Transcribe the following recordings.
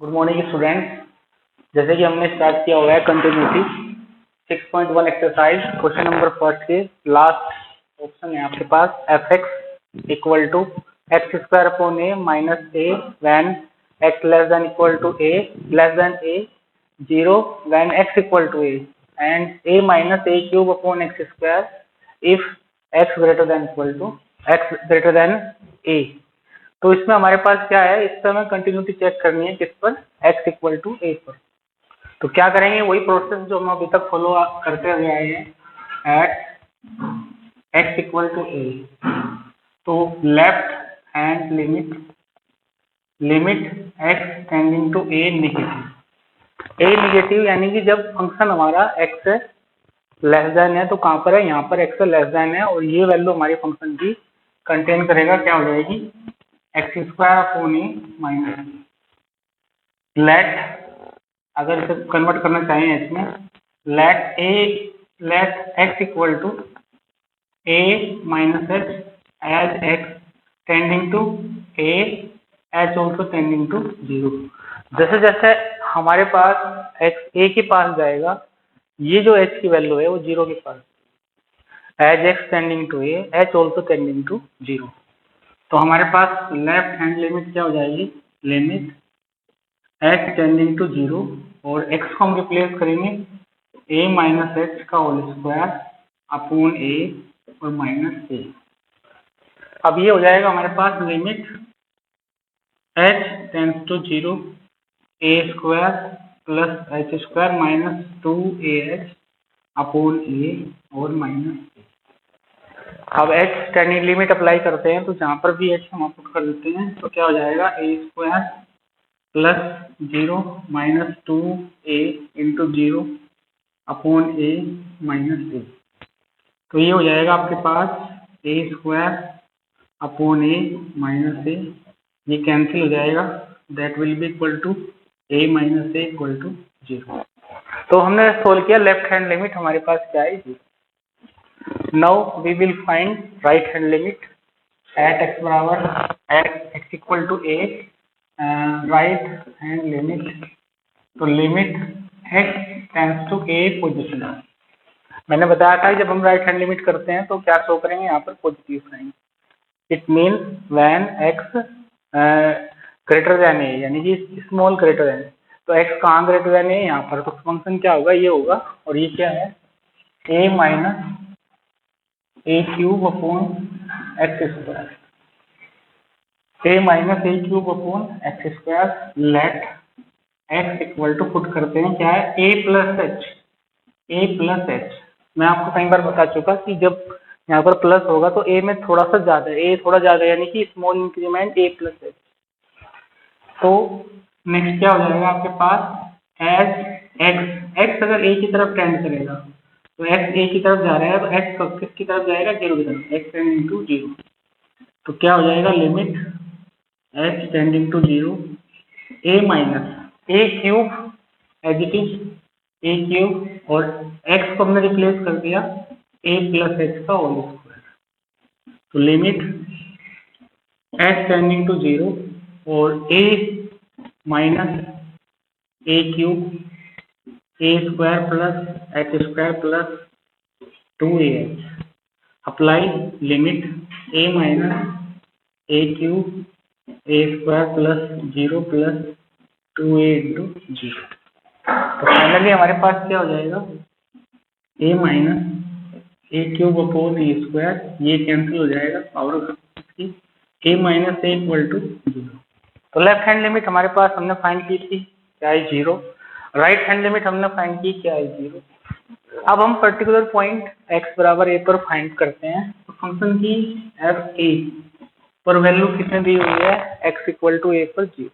Good morning students. जैसे कि हमने स्टार्ट किया हुआ है continuity 6.1 exercise question number first के लास्ट ऑप्शन है आपके पास F X equal to X square upon A minus A when X less than equal to A less than A 0 when X equal to A and A minus A cube upon x square if X greater than equal to X greater than A. तो इसमें हमारे पास क्या है, इस पर हमें continuity check करनी है किस पर, x इक्वल टू ए पर। तो क्या करेंगे, वही प्रोसेस जो हम अभी तक फॉलो करते हुए आए हैं at x equal to a. तो left hand limit x tending to a negative यानी कि जब फंक्शन हमारा x से लेस देन है तो कहाँ पर है, यहाँ पर x से लेस देन है और ये वैल्यू हमारी फंक्शन की कंटेन करेगा, क्या हो जाएगी एक्स स्क्वायर अपॉन ए माइनस। लेट, अगर इसे कन्वर्ट करना चाहें इसमें, let x equal to a minus H as x tending to A H also tending to 0। जैसे जैसे हमारे पास एक्स ए के पास जाएगा, ये जो एच की वैल्यू है वो 0 के पास, as x tending to A H also tending to 0। तो हमारे पास लेफ्ट हैंड लिमिट क्या हो जाएगी, लिमिट x टेंडिंग टू 0 और x को हम रिप्लेस करेंगे a माइनस एच का होल स्क्वायर अपॉन a और माइनस a। अब ये हो जाएगा हमारे पास limit h tends to 0 a square plus h square minus 2ah upon a और माइनस a। अब h टेंडिंग लिमिट अप्लाई करते हैं तो जहां पर भी h हम पुट कर देते हैं तो क्या हो जाएगा a square plus 0 minus 2a into 0 upon a minus a। तो ये हो जाएगा आपके पास a square upon a minus a, ये कैंसिल हो जाएगा, that will be equal to a minus a equal to 0। तो हमने सोल्व किया, लेफ्ट हैंड लिमिट हमारे पास क्या है 0। Now we will find right hand limit at x बराबर x equal to a, right hand limit। तो limit x tends to a position. मैंने बताया था जब हम राइट हैंड लिमिट करते हैं तो क्या शो करेंगे, यहाँ पर positive sign. It mean when x greater than a, यानी कि स्मॉल ग्रेटर देन। तो x कहाँ ग्रेटर देन a, यहाँ पर। तो फंक्शन क्या होगा, ये होगा, और ये क्या है a minus a cube upon x square, a minus a cube upon x square. Let x equal to put करते हैं क्या है a प्लस एच। मैं आपको कई बार बता चुका कि जब यहाँ पर प्लस होगा तो a में थोड़ा सा ज्यादा है, a थोड़ा ज्यादा यानी कि small increment a plus H. तो नेक्स्ट क्या हो जाएगा आपके पास, एज x अगर a की तरफ टेंड करेगा तो x a की तरफ जा रहा है तो x किसकी तरफ जाएगा, 0 की तरफ, x टेंडिंग टू 0। तो क्या हो जाएगा, limit h tending to 0 a minus a cube as it is a cube और x को हमने रिप्लेस कर दिया a प्लस h का होल स्क्वायर। तो लिमिट h टेंडिंग टू 0 और a minus a cube a square plus h square plus 2ah। Apply limit a minus a cube a square plus 0 plus 2a into 0। तो finally हमारे पास क्या हो जाएगा, a minus a cube upon a square, ये cancel हो जाएगा power की, a minus a equal to 0। तो लेफ्ट हैंड लिमिट हमारे पास हमने फाइंड की थी, क्या है 0। राइट हैंड लिमिट हमने फाइंड की, क्या है 0। अब हम पर्टिकुलर पॉइंट x बराबर a पर फाइंड करते हैं। तो फंक्शन की एफ ए पर वैल्यू कितने दी हुई है, x इक्वल टू a पर 0।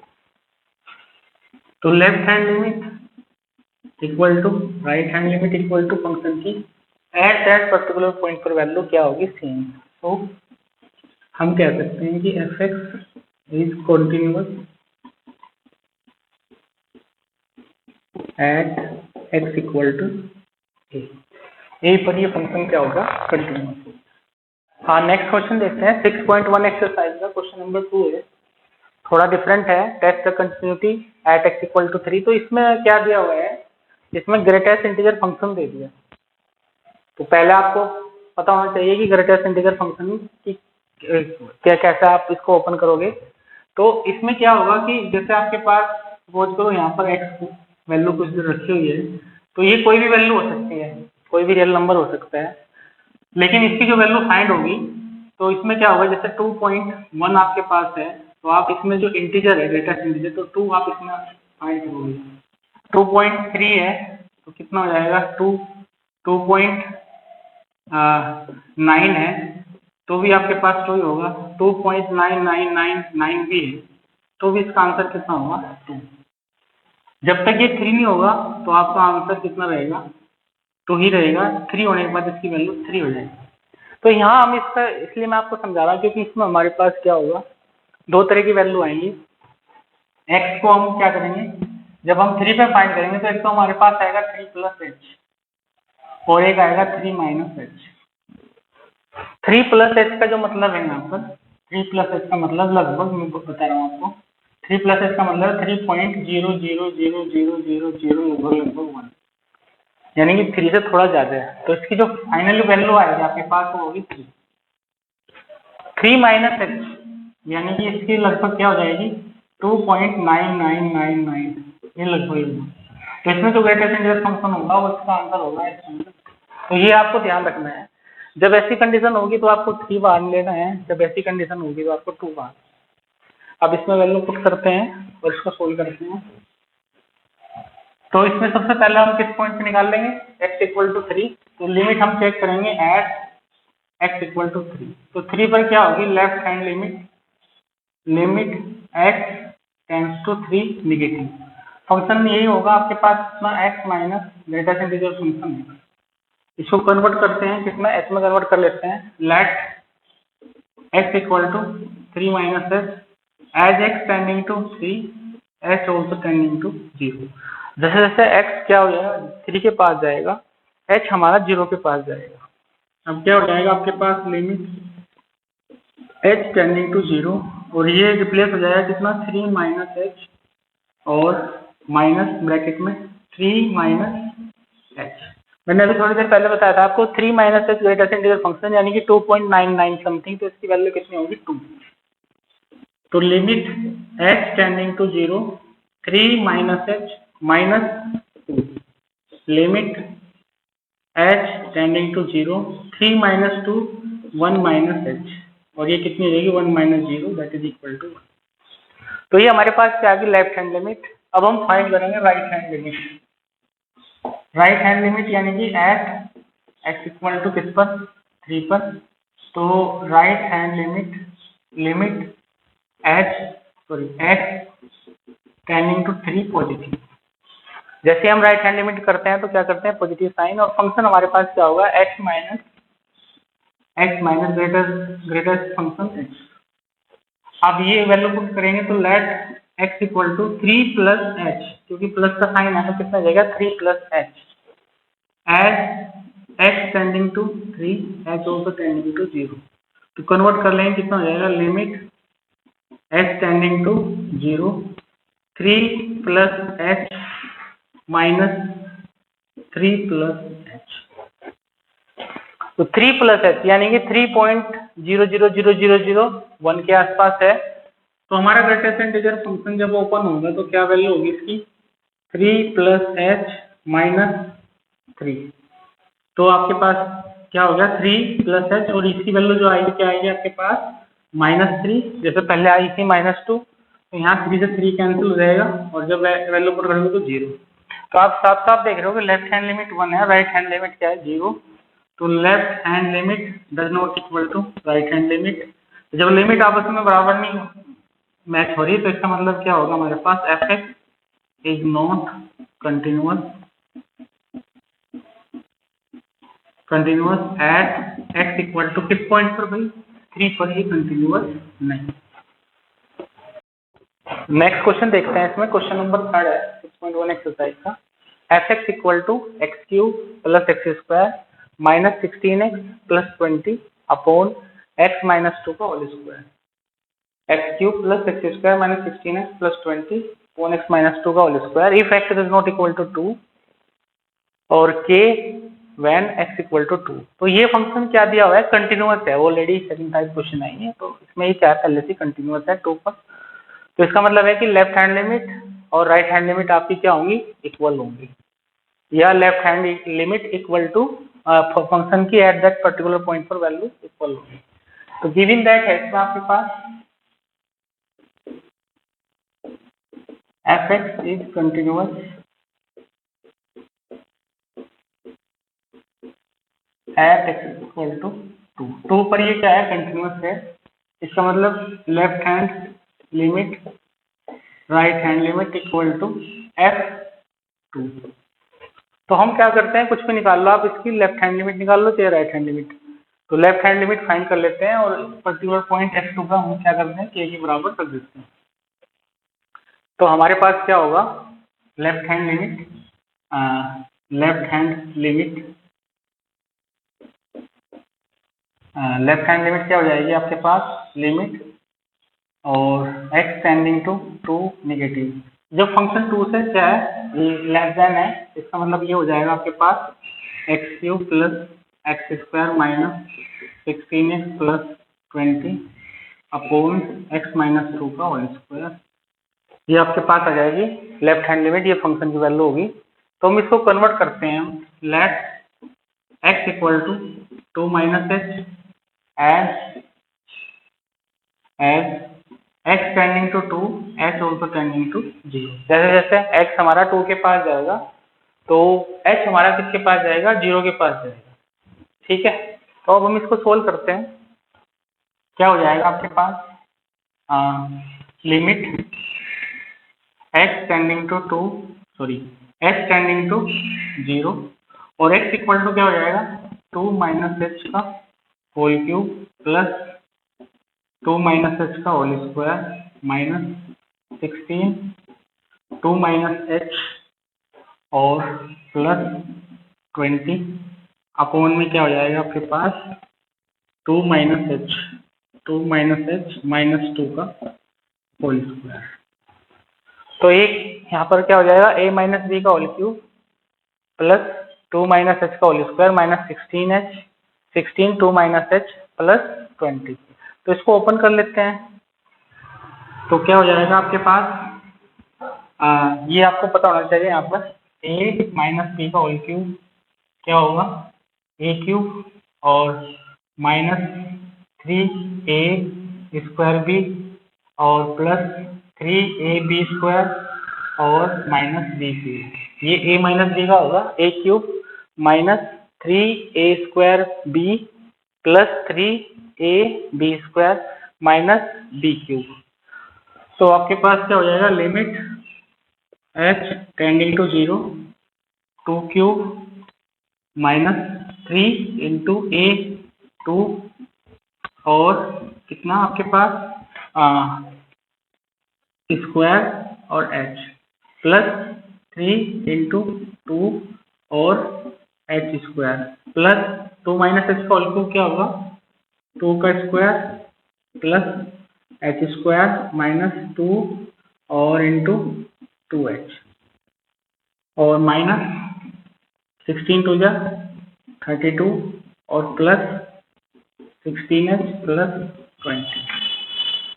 तो left hand limit equal to right hand limit equal to function की एट दैट पर्टिकुलर पॉइंट पर वैल्यू क्या होगी, सेम। तो हम कह सकते हैं कि F x is continuous at x equal to A पर ये फंक्शन क्या होगा, कंटिन्यूअस। हाँ, नेक्स्ट क्वेश्चन देखते हैं 6.1 एक्सरसाइज का क्वेश्चन नंबर 2 है। थोड़ा डिफरेंट है। Test the continuity at x equal to 3। तो इसमें क्या दिया हुआ है, इसमें ग्रेटेस्ट इंटीजर फंक्शन दे दिया। तो पहले आपको पता होना चाहिए कि ग्रेटेस्ट इंटीजर फंक्शन की क्या कैसे आप इसको ओपन करोगे। तो इसमें क्या होगा कि जैसे आपके पास सपोज करो यहाँ पर x वैल्यू कुछ रखी हुई है, तो ये कोई भी वैल्यू हो सकती है, कोई भी रियल नंबर हो सकता है, लेकिन इसकी जो वैल्यू फाइंड होगी तो इसमें क्या होगा, जैसे 2.1 आपके पास है तो आप इसमें जो इंटीजर है ग्रेटेस्ट इंटीजर, तो 2 आप इसमें फाइंड करोगे। 2.3 है तो कितना हो जाएगा, 2.9 है तो भी आपके पास 2 ही होगा। 2.9999 भी है तो भी इसका आंसर कितना होगा, 2। जब तक ये 3 नहीं होगा तो आपका आंसर कितना रहेगा, 2 ही रहेगा। 3 होने के बाद इसकी वैल्यू 3 हो जाएगी। तो यहाँ हम इसका इसलिए मैं आपको समझा रहा हूँ क्योंकि इसमें हमारे पास क्या होगा, दो तरह की वैल्यू आएंगी। x को हम क्या करेंगे, जब हम 3 पे फाइंड करेंगे तो एक तो हमारे पास आएगा 3 प्लस एच और एक आएगा 3 माइनस एच। 3 प्लस एच का जो मतलब है यहाँ पर, 3 प्लस एच का मतलब लगभग मैं बता रहा हूँ आपको, 3 प्लस एच का मतलब 3.0000000 लगभग 1, यानी कि 3 से थोड़ा ज्यादा है। तो इसकी जो फाइनल वैल्यू आएगी आपके पास वो होगी 3। 3 माइनस एच यानी कि इसकी लगभग क्या हो जाएगी, 2.9999, ये लगभग। तो इसमें जो ग्रेटेस्ट इंटीजर फंक्शन होगा वो इसका आंसर होगा x। तो ये आपको ध्यान रखना है, जब ऐसी कंडीशन होगी तो आपको 3 बार लेना है, जब ऐसी कंडीशन होगी तो आपको 2 बार। अब इसमें वैल्यू पुट करते हैं और इसको सोल्व करते हैं। तो इसमें सबसे पहले हम किस पॉइंट से निकाल लेंगे, x इक्वल टू 3। तो लिमिट हम चेक करेंगे एट x इक्वल टू 3। तो 3 पर क्या होगी, left hand limit x tends to 3 negative. Function यही होगा आपके पास कितना, x minus greatest integer function है। इसको कन्वर्ट करते हैं कितना, h में कन्वर्ट कर लेते हैं। Let x equal to 3 minus h as x tending to 3 h also tending to 0। जैसे जैसे x क्या हो जाएगा, 3 के पास जाएगा, h हमारा 0 के पास जाएगा। अब क्या हो जाएगा आपके पास, लिमिट h टेंडिंग टू 0 और ये रिप्लेस हो जाएगा कितना, 3 माइनस h और माइनस ब्रैकेट में 3 माइनस h। मैंने अभी थोड़ी देर पहले बताया था आपको 3 minus h greatest integer function यानी कि 2.99 समथिंग, तो इसकी वैल्यू कितनी होगी, 2। तो limit h tending to 0 3 minus h minus 2, limit h tending to 0 3 minus 2 1 minus h और ये कितनी हो जाएगी, 1 minus 0 that is equal to 1। तो ये हमारे पास क्या आ गई, लेफ्ट हैंड लिमिट। अब हम फाइंड करेंगे right hand limit. Right hand limit यानी कि एट x इक्वल टू किस पर, 3 पर। तो right hand limit x tending to 3 positive. जैसे हम राइट हैंड लिमिट करते हैं तो क्या करते हैं, पॉजिटिव साइन, और फंक्शन हमारे पास क्या होगा, x minus greatest function x। अब ये वैल्यू पुट करेंगे तो let x equal to 3 plus h, क्योंकि प्लस का साइन है तो कितना हो जाएगा, 3 plus h as x tending to 3 h also tending to 0। तो कन्वर्ट कर लेंगे कितना हो जाएगा, limit h tending to 0 3 plus h minus 3 plus h। तो 3 प्लस h यानी कि 3.0000001 के आसपास है। तो हमारा ग्रेटेस्ट इंटीजर फंक्शन जब ओपन होगा तो क्या वैल्यू होगी इसकी, 3 प्लस h माइनस 3। तो आपके पास क्या हो गया, 3 प्लस h और इसकी वैल्यू जो आएगी क्या आएगी आपके पास, -3। जैसे पहले आई थी -2, तो यहाँ 3 से 3 कैंसिल हो जाएगा और जब वैल्यू पुट करोगे तो 0। तो आप साफ साफ देख रहे हो कि लेफ्ट हैंड लिमिट 1 है, राइट हैंड लिमिट क्या है, 0। तो left hand limit does not equal to right hand limit. जब लिमिट आपस में बराबर नहीं मैच हो रही तो इसका मतलब क्या होगा, हमारे पास f(x) is not continuous at x equal to किस पॉइंट पर भाई, 3 पर ही कंटिन्यूअस नहीं। नेक्स्ट क्वेश्चन देखते हैं, इसमें क्वेश्चन नंबर 3 है 6.1 एक्सरसाइज का। f(x) equal to x³ plus x² minus 16x plus 20 upon x minus 2 का whole square. X cube plus x square minus 16x plus 20 1x minus 2 का whole square if x is not equal to 2 और के when x equal to 2। तो ये function क्या दिया हुआ है, कंटिन्यूअस है। Already second type question I है, तो इसमें ये क्या पहले से कंटिन्यूअस है 2 पर। तो इसका मतलब है कि लेफ्ट हैंड लिमिट और राइट हैंड लिमिट आपकी क्या होंगी, इक्वल होंगी, या left hand limit equal to function की एट दैट पर्टिकुलर पॉइंट पर वैल्यू इक्वल होगी। तो गिवन दैट है इसमें आपके पास fx is continuous at x equal to 2 पर ये क्या है, कंटिन्यूअस है। इसका मतलब left hand limit right hand limit equal to f2। तो हम क्या करते हैं, कुछ भी निकाल लो आप, इसकी लेफ्ट हैंड लिमिट निकाल लो चाहे राइट हैंड लिमिट। तो लेफ्ट हैंड लिमिट फाइंड कर लेते हैं और पर्टिकुलर पॉइंट f2 का हम क्या करते हैं, k के बराबर कर देते हैं। तो हमारे पास क्या होगा, लेफ्ट हैंड लिमिट क्या हो जाएगी आपके पास, लिमिट और x टेंडिंग टू 2 नेगेटिव। जब फंक्शन 2 से क्या है, लेस देन है, इसका मतलब ये हो जाएगा आपके पास X cube plus x square minus 16x plus 20 upon x minus 2 का होल स्क्वायर। ये आपके पास आ जाएगी लेफ्ट हैंड लिमिट, ये फंक्शन की वैल्यू होगी। तो हम इसको कन्वर्ट करते हैं, let x equal to 2 minus H as x tending to 2 h also tending to 0। जैसे जैसे x हमारा 2 के पास जाएगा तो h हमारा किसके पास जाएगा, 0 के पास जाएगा। ठीक है, तो अब हम इसको सोल्व करते हैं। क्या हो जाएगा आपके पास, लिमिट h टेंडिंग टू 0 और x इक्वल टू क्या हो जाएगा, 2 माइनस एच का whole cube plus 2 minus H का whole square minus 16 2 minus H और प्लस 20 अपॉन में क्या हो जाएगा आपके पास 2 माइनस एच माइनस 2 का होल स्क्वायर। तो एक यहाँ पर क्या हो जाएगा, a माइनस बी का whole cube plus 2 minus H का whole square minus 16 2 minus H plus 20। तो इसको ओपन कर लेते हैं। तो क्या हो जाएगा आपके पास, ये आपको पता होना चाहिए, यहाँ पर a माइनस बी का होल क्यूब क्या होगा, a क्यूब और माइनस 3a स्क्वायर बी और प्लस 3ab स्क्वायर और माइनस बी क्यूब। ये a माइनस बी का होगा, a cube minus 3a square b plus 3ab square minus b cube. तो आपके पास क्या हो जाएगा, limit h tending to 0 2 cube minus 3 into a 2 और कितना आपके पास स्क्वायर और h प्लस 3 इंटू 2 और h square plus 2 minus h का होल क्यूब क्या होगा, 2 का square plus h square minus 2 और इंटू 2h और माइनस 16 टू जा 32 और प्लस 16h प्लस 20।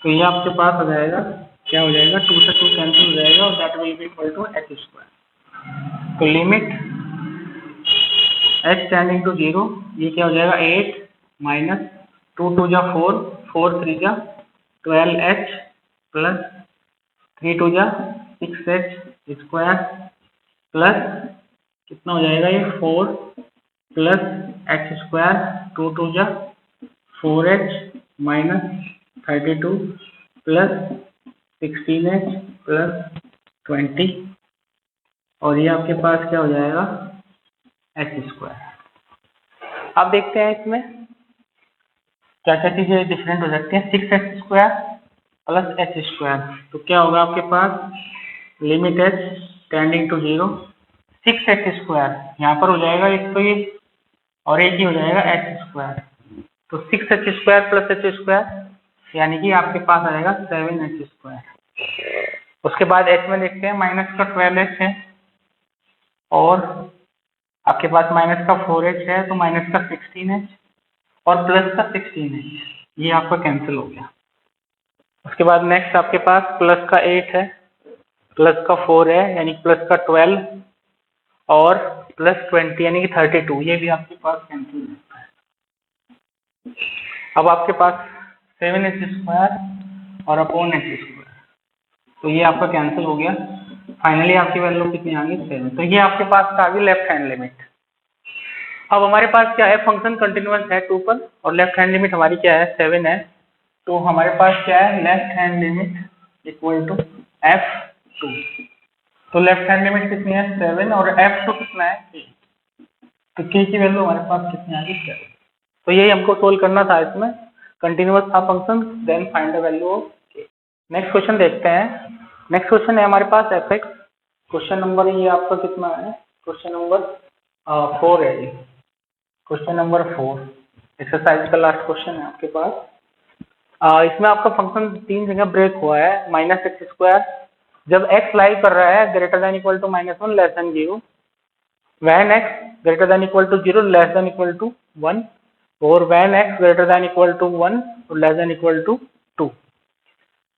तो ये आपके पास हो जाएगा, क्या हो जाएगा, 2 से 2 कैंसिल हो जाएगा और that will be equal to h square. तो लिमिट h टेंडिंग टू 0, ये क्या हो जाएगा, 8 माइनस 2 2 जा 4 4 3 जा 12h प्लस 3 2 जा 6h स्क्वायर प्लस कितना हो जाएगा, ये 4 प्लस h स्क्वायर 2 2 जा 4h minus 32 plus 16h plus 20 और ये आपके पास क्या हो जाएगा, h स्क्वायर। अब देखते हैं इसमें क्या क्या चीजें डिफरेंट हो सकती हैं। 6h square plus h square, तो क्या होगा आपके पास, limit h tending to 0 6h square यहाँ पर हो जाएगा एक तो ये और एक ही हो जाएगा h स्क्वायर। तो 6h square plus h square यानी कि आपके पास आएगा 7h²। उसके बाद h में देखते हैं माइनस का 12h है और आपके पास माइनस का 4h है, तो माइनस का 16h और प्लस का 16h, ये आपका कैंसिल हो गया। उसके बाद नेक्स्ट आपके पास प्लस का 8 है, प्लस का 4 है यानी प्लस का 12 और प्लस 20 यानी कि 32, ये भी आपके पास कैंसिल होता है। अब आपके पास 7h² और अपॉन h², तो ये आपका कैंसिल हो गया। फाइनली आपकी वैल्यू कितनी आ गई 7। तो ये आपके पास आ गई लेफ्ट हैंड लिमिट। अब हमारे पास क्या है, फंक्शन कंटिन्यूअस है 2 पर और लेफ्ट हैंड लिमिट हमारी क्या है 7 है, तो हमारे पास क्या है left hand limit equal to f2। तो लेफ्ट हैंड लिमिट कितनी है 7 और f2 कितना है k, तो k की वैल्यू हमारे पास कितनी आ गई 7। तो यही हमको सोल्व करना था, इसमें कंटिन्यूअस था function, then find the value of k। Next question देखते हैं। नेक्स्ट क्वेश्चन है हमारे पास fx, क्वेश्चन नंबर ये आपका कितना है, क्वेश्चन नंबर 4 है, ये क्वेश्चन नंबर 4 एक्सरसाइज का लास्ट क्वेश्चन है आपके पास। इसमें आपका फंक्शन 3 जगह ब्रेक हुआ है, -x², जब x लाई कर रहा है greater than equal to -1 less than 0, when x greater than equal to 0 less than equal to 1 और when x greater than equal to 1 और लेस देन इक्वल टू 2।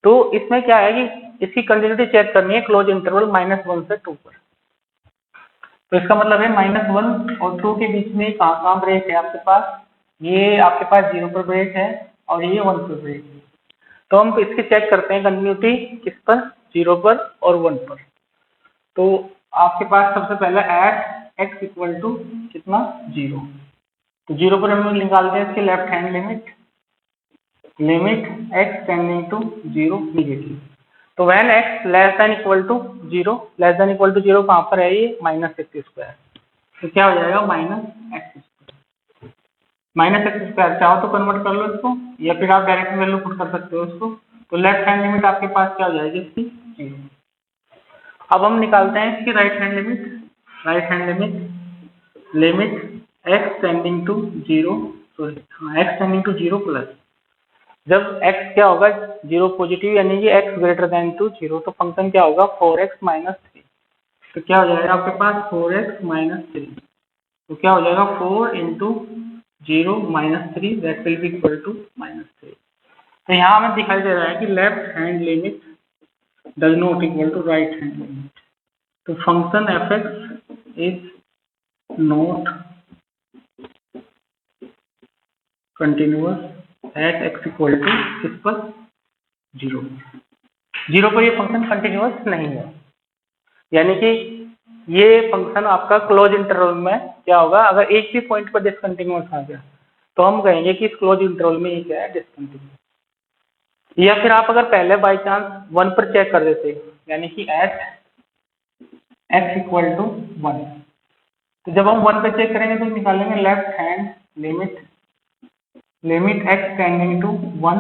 तो इसमें क्या है कि इसकी कंटिन्यूटी चेक करनी है क्लोज इंटरवल -1 से 2 पर। तो इसका मतलब है -1 और 2 के बीच में कहाँ ब्रेक है आपके पास, ये आपके पास 0 पर ब्रेक है और ये 1 पर ब्रेक है। तो हम इसके चेक करते हैं कंटिन्यूटी किस पर, 0 पर और 1 पर। तो आपके पास सबसे पहले एट x इक्वल टू कितना 0, तो 0 पर हम लोग निकालते हैं इसके left hand limit x tending to 0 negative. तो when x less than equal to 0, less than equal to 0 कहाँ पर है ये -x², तो क्या हो जाएगा -x²। -x² चाहो तो कन्वर्ट कर लो इसको या फिर आप डायरेक्ट वैल्यू पुट कर सकते हो इसको। तो लेफ्ट हैंड लिमिट आपके पास क्या हो जाएगी इसकी 0। अब हम निकालते हैं इसकी right hand limit x tending to 0, sorry x tending to 0 plus, जब x क्या होगा 0 पॉजिटिव यानी कि x ग्रेटर देन टू 0, तो फंक्शन क्या होगा 4x - 3। तो क्या हो जाएगा आपके पास 4x - 3, तो क्या हो जाएगा 4 into 0 - 3 that will be equal to -3। तो यहाँ हमें दिखाई दे रहा है कि left hand limit does not equal to right hand limit. तो function fx is not continuous at x equal to किस पर 0 पर ये फंक्शन कंटिन्यूअस नहीं है, यानी कि ये फंक्शन आपका क्लोज इंटरवल में क्या होगा, अगर एक भी पॉइंट पर डिसकंटिन्यूअस आ गया तो हम कहेंगे कि इस क्लोज इंटरवल में ये क्या है डिसकंटिन्यूअस। या फिर आप अगर पहले बाई चांस 1 पर चेक कर देते यानी कि एट x इक्वल टू 1, तो जब हम 1 पर चेक करेंगे तो निकालेंगे left hand limit x tending to 1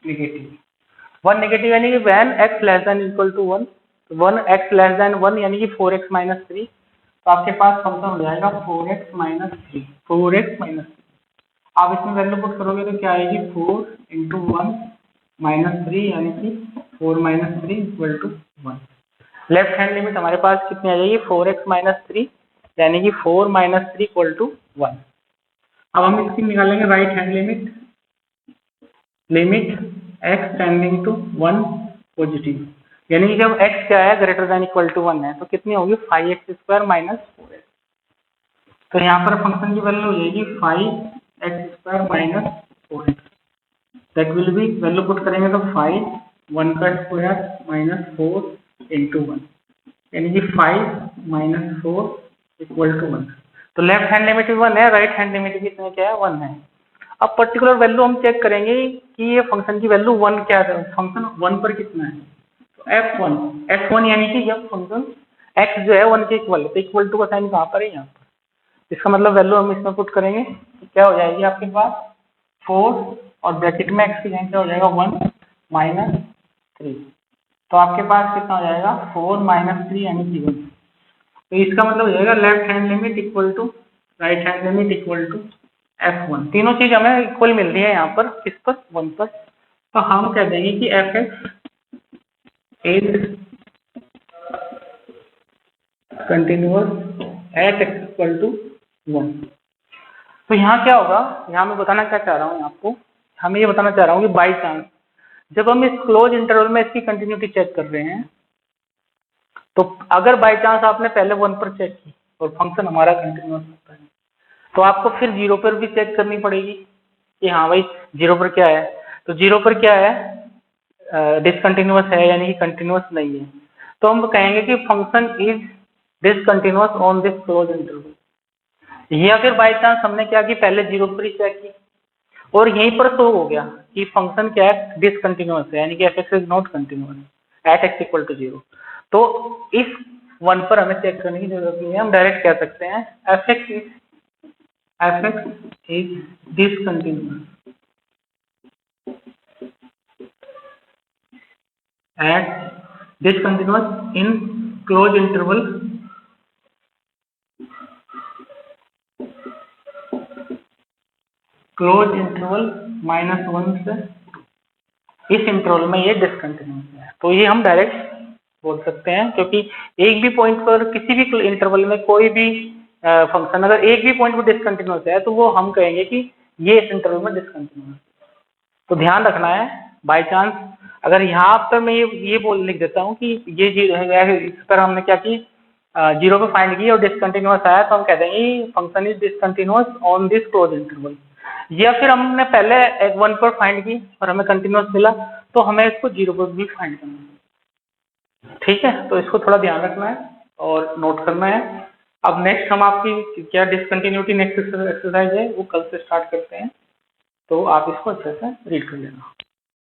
negative यानी कि when x less than equal to 1, 1x less than 1 यानी कि 4x - 3, तो आपके पास फंक्शन हो जाएगा 4x - 3। आप इसमें वैल्यू पुट करोगे तो क्या आएगी 4 इंटू 1 - 3 यानी कि 4 - 3 equal to 1। Left hand limit हमारे पास कितनी आ जाएगी 4x - 3 यानी कि 4 - 3 इक्वल टू 1। अब हम इसकी निकालेंगे right hand limit x tending to 1 positive, यानी कि जब x क्या है ग्रेटर देन इक्वल टू 1 है तो कितनी होगी 5x² - 4x। तो यहाँ पर फंक्शन की वैल्यू हो जाएगी 5x² - 4x, that will B value put करेंगे तो 5 1 का स्क्वायर -4 इंटू 1 यानी कि 5 - 4 इक्वल टू 1। तो लेफ्ट हैंड लिमिट 1 है, राइट हैंड लिमिट कितने क्या है 1 है। अब पर्टिकुलर वैल्यू हम चेक करेंगे कि ये फंक्शन की वैल्यू 1 क्या है, फंक्शन 1 पर कितना है, तो f1 यानी कि जब फंक्शन x जो है 1 के इक्वल है, तो इक्वल टू का साइन कहाँ पर है यहाँ पर, इसका मतलब वैल्यू हम इसमें पुट करेंगे तो क्या हो जाएगी आपके पास 4 और ब्रैकेट में x की जगह क्या हो जाएगा 1 - 3, तो आपके पास कितना हो जाएगा 4 - 3 यानी कि 1। तो इसका मतलब हो जाएगा left hand limit equal to right hand limit equal to f1। तीनों चीज हमें इक्वल मिल रही है यहाँ पर, किस पर 1 पर। तो हम कह देंगे कि F x is continuous at x equal to 1। तो यहाँ क्या होगा, यहाँ मैं बताना क्या चाह रहा हूँ आपको, हमें ये बताना चाह रहा हूँ कि बाई चांस जब हम इस क्लोज इंटरवल में इसकी कंटिन्यूटी चेक कर रहे हैं, तो अगर बाई चांस आपने पहले 1 पर चेक की और फंक्शन हमारा कंटिन्यूअस होता है, तो आपको फिर 0 पर भी चेक करनी पड़ेगी कि हाँ भाई 0 पर क्या है। तो 0 पर क्या है, डिसकंटिन्यूअस है यानी कि कंटिन्यूअस नहीं है। तो हम कहेंगे कि function is discontinuous on this close interval. या फिर बाई चांस हमने क्या की, पहले 0 पर ही चेक की और यहीं पर शो हो गया कि फंक्शन क्या है, डिसकंटिन्यूअस है, यानी कि F x is not continuous at x equal to 0। तो इस 1 पर हमें चेक करने की जरूरत नहीं है, हम डायरेक्ट कह सकते हैं f x is discontinuous at discontinuous in close interval -1 से इस इंटरवल में ये डिसकंटिन्यूअस है। तो ये हम डायरेक्ट बोल सकते हैं, क्योंकि एक भी पॉइंट पर किसी भी इंटरवल में कोई भी फंक्शन अगर एक भी पॉइंट पर डिसकंटिन्यूअस है तो वो हम कहेंगे कि ये इस इंटरवल में डिसकंटिन्यूअस। तो ध्यान रखना है, बाय चांस अगर यहाँ पर मैं ये बोल लिख देता हूँ कि ये इस पर हमने क्या की, 0 पे फाइंड की और डिसकंटिन्यूअस आया, तो हम कह देंगे function is discontinuous on this close interval. या फिर हमने पहले 1 पर फाइंड की और हमें कंटिन्यूअस मिला, तो हमें इसको 0 पर भी फाइंड करना है। ठीक है, तो इसको थोड़ा ध्यान रखना है और नोट करना है। अब नेक्स्ट हम आपकी क्या डिसकंटिन्यूटी नेक्स्ट एक्सरसाइज है वो कल से स्टार्ट करते हैं, तो आप इसको अच्छे से रीड कर लेना।